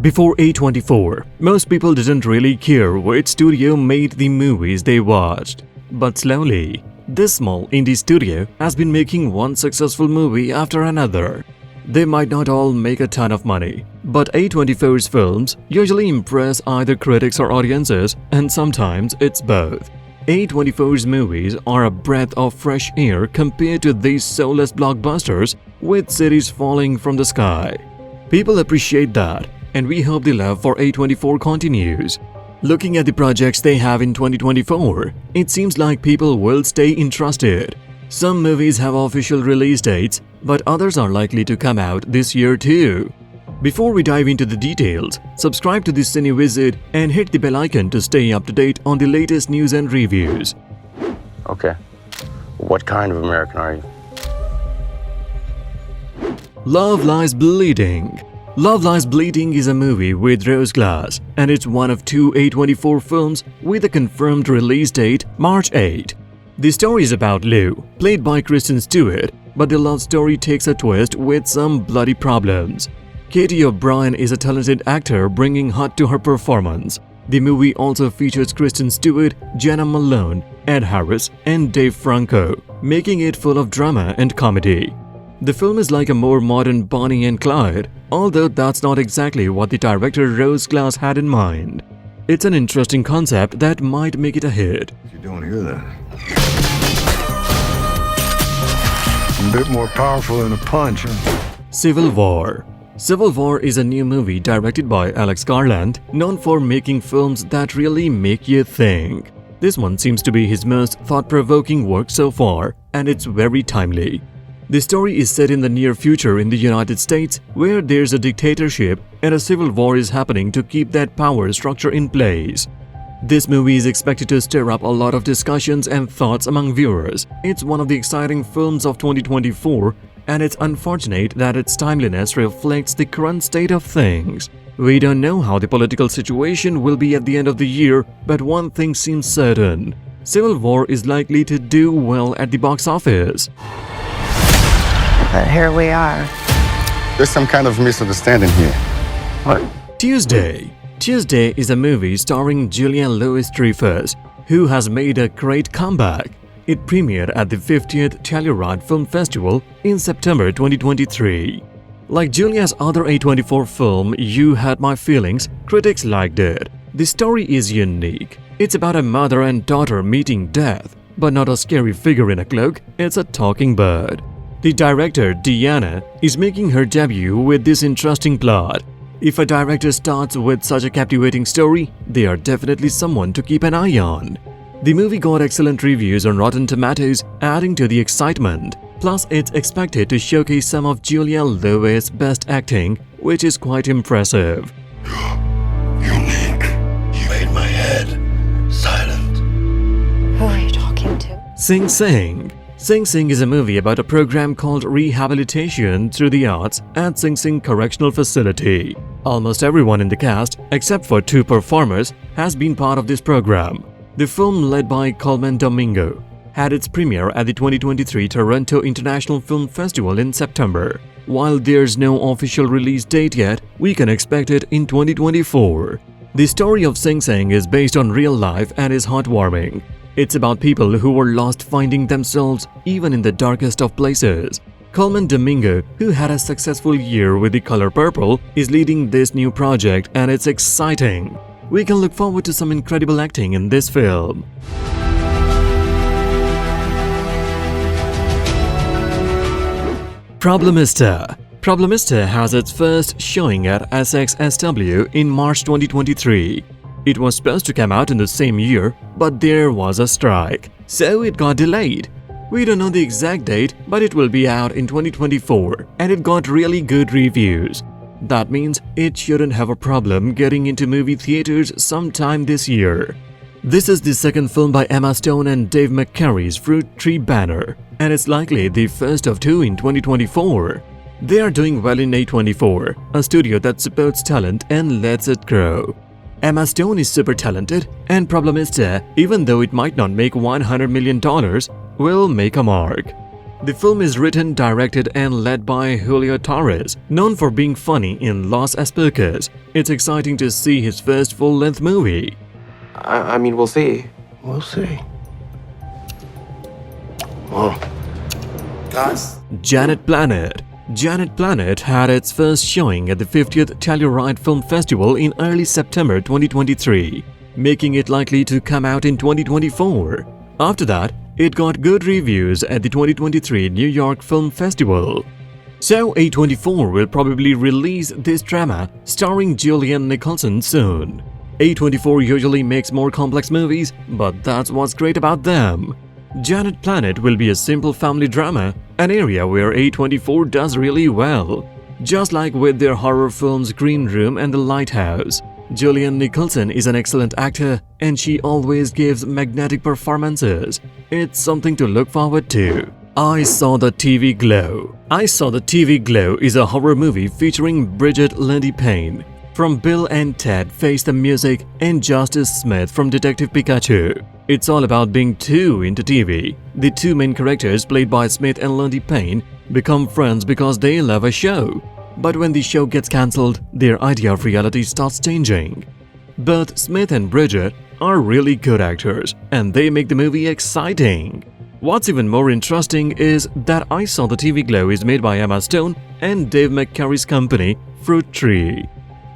Before A24, most people didn't really care which studio made the movies they watched. But slowly, this small indie studio has been making one successful movie after another. They might not all make a ton of money, but A24's films usually impress either critics or audiences, and sometimes it's both. A24's movies are a breath of fresh air compared to these soulless blockbusters with cities falling from the sky. People appreciate that, and we hope the love for A24 continues. Looking at the projects they have in 2024, it seems like people will stay interested. Some movies have official release dates, but others are likely to come out this year too. Before we dive into the details, subscribe to the CineWizard and hit the bell icon to stay up to date on the latest news and reviews. Okay. What kind of American are you? Love Lies Bleeding. Love Lies Bleeding is a movie with Rose Glass, and it's one of two A24 films with a confirmed release date March 8. The story is about Lou, played by Kristen Stewart, but the love story takes a twist with some bloody problems. Katie O'Brien is a talented actor bringing heart to her performance. The movie also features Kristen Stewart, Jenna Malone, Ed Harris, and Dave Franco, making it full of drama and comedy. The film is like a more modern Bonnie and Clyde, although that's not exactly what the director Rose Glass had in mind. It's an interesting concept that might make it a hit. You don't hear that. A bit more powerful than a punch, huh? Civil War. Civil War is a new movie directed by Alex Garland, known for making films that really make you think. This one seems to be his most thought-provoking work so far, and it's very timely. The story is set in the near future in the United States, where there's a dictatorship and a civil war is happening to keep that power structure in place. This movie is expected to stir up a lot of discussions and thoughts among viewers. It's one of the exciting films of 2024, and it's unfortunate that its timeliness reflects the current state of things. We don't know how the political situation will be at the end of the year, but one thing seems certain. Civil War is likely to do well at the box office. But here we are. There's some kind of misunderstanding here. What? Tuesday. Tuesday is a movie starring Julianne Louis-Dreyfus, who has made a great comeback. It premiered at the 50th Telluride Film Festival in September 2023. Like Julia's other A24 film, You Had My Feelings, critics liked it. The story is unique. It's about a mother and daughter meeting death, but not a scary figure in a cloak, it's a talking bird. The director, Deanna, is making her debut with this interesting plot. If a director starts with such a captivating story, they are definitely someone to keep an eye on. The movie got excellent reviews on Rotten Tomatoes, adding to the excitement. Plus, it's expected to showcase some of Julianne Louis' best acting, which is quite impressive. Unique. You made my head silent. Who are you talking to? Sing Sing. Sing Sing is a movie about a program called Rehabilitation Through the Arts at Sing Sing Correctional Facility. Almost everyone in the cast, except for two performers, has been part of this program. The film, led by Coleman Domingo, had its premiere at the 2023 Toronto International Film Festival in September. While there's no official release date yet, we can expect it in 2024. The story of Sing Sing is based on real life and is heartwarming. It's about people who were lost finding themselves even in the darkest of places. Coleman Domingo, who had a successful year with The Color Purple, is leading this new project, and it's exciting. We can look forward to some incredible acting in this film. Problemist. Problemist has its first showing at SXSW in March 2023. It was supposed to come out in the same year, but there was a strike, so it got delayed. We don't know the exact date, but it will be out in 2024, and it got really good reviews. That means it shouldn't have a problem getting into movie theaters sometime this year. This is the second film by Emma Stone and Dave McCarey's Fruit Tree Banner, and it's likely the first of two in 2024. They are doing well in A24, a studio that supports talent and lets it grow. Emma Stone is super talented, and Problemist, even though it might not make $100 million, will make a mark. The film is written, directed and led by Julio Torres, known for being funny in Los Espocas. It's exciting to see his first full-length movie. I mean, we'll see. We'll see. Well, Janet Planet. Janet Planet had its first showing at the 50th Telluride Film Festival in early September 2023, making it likely to come out in 2024. After that, it got good reviews at the 2023 New York Film Festival. So A24 will probably release this drama starring Julianne Nicholson soon. A24 usually makes more complex movies, but that's what's great about them. Janet Planet will be a simple family drama, an area where A24 does really well. Just like with their horror films Green Room and The Lighthouse. Julianne Nicholson is an excellent actor and she always gives magnetic performances. It's something to look forward to. I Saw the TV Glow. I Saw the TV Glow is a horror movie featuring Bridget Lindy Payne from Bill and Ted Face the Music and Justice Smith from Detective Pikachu. It's all about being too into TV. The two main characters, played by Smith and Lindy Payne, become friends because they love a show. But when the show gets cancelled, their idea of reality starts changing. Both Smith and Bridget are really good actors, and they make the movie exciting. What's even more interesting is that I Saw the TV Glow is made by Emma Stone and Dave McCarey's company, Fruit Tree.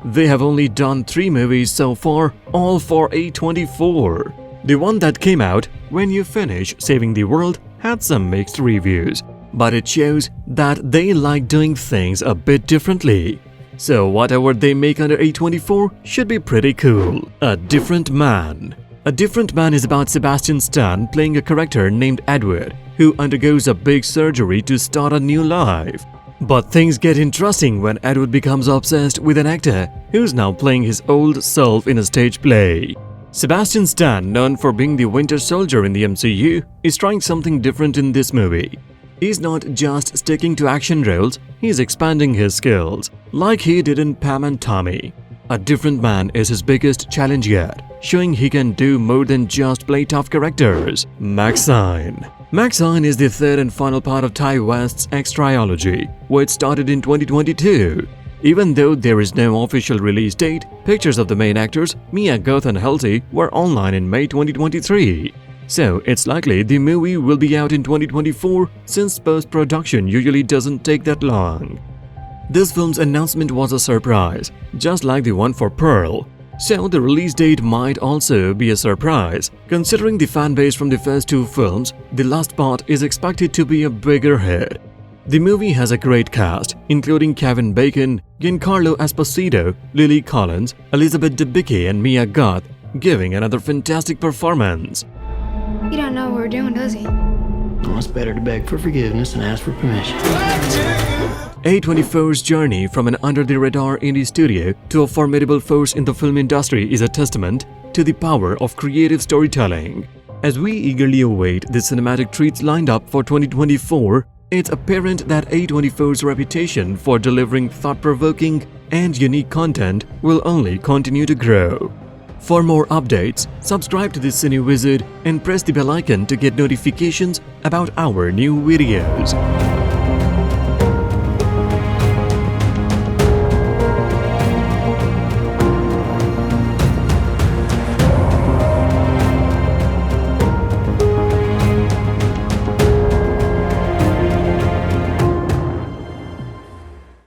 They have only done 3 movies so far, all for A24. The one that came out, When You Finish Saving the World, had some mixed reviews, but it shows that they like doing things a bit differently. So whatever they make under A24 should be pretty cool. A Different Man. A Different Man is about Sebastian Stan playing a character named Edward, who undergoes a big surgery to start a new life. But things get interesting when Edward becomes obsessed with an actor who's now playing his old self in a stage play. Sebastian Stan, known for being the Winter Soldier in the MCU, is trying something different in this movie. He's not just sticking to action roles, he's expanding his skills, like he did in Pam and Tommy. A Different Man is his biggest challenge yet, showing he can do more than just play tough characters. Maxine. Maxine is the third and final part of Ty West's X trilogy, which started in 2022. Even though there is no official release date, pictures of the main actors, Mia Goth and Halsey, were online in May 2023. So it's likely the movie will be out in 2024 since post-production usually doesn't take that long. This film's announcement was a surprise, just like the one for Pearl. So the release date might also be a surprise. Considering the fanbase from the first 2 films, the last part is expected to be a bigger hit. The movie has a great cast, including Kevin Bacon, Giancarlo Esposito, Lily Collins, Elizabeth Debicki and Mia Goth, giving another fantastic performance. He don't know what we're doing, does he? Well, it's better to beg for forgiveness and ask for permission. A24's journey from an under-the-radar indie studio to a formidable force in the film industry is a testament to the power of creative storytelling. As we eagerly await the cinematic treats lined up for 2024, it's apparent that A24's reputation for delivering thought-provoking and unique content will only continue to grow. For more updates, subscribe to the Cine Wizard and press the bell icon to get notifications about our new videos.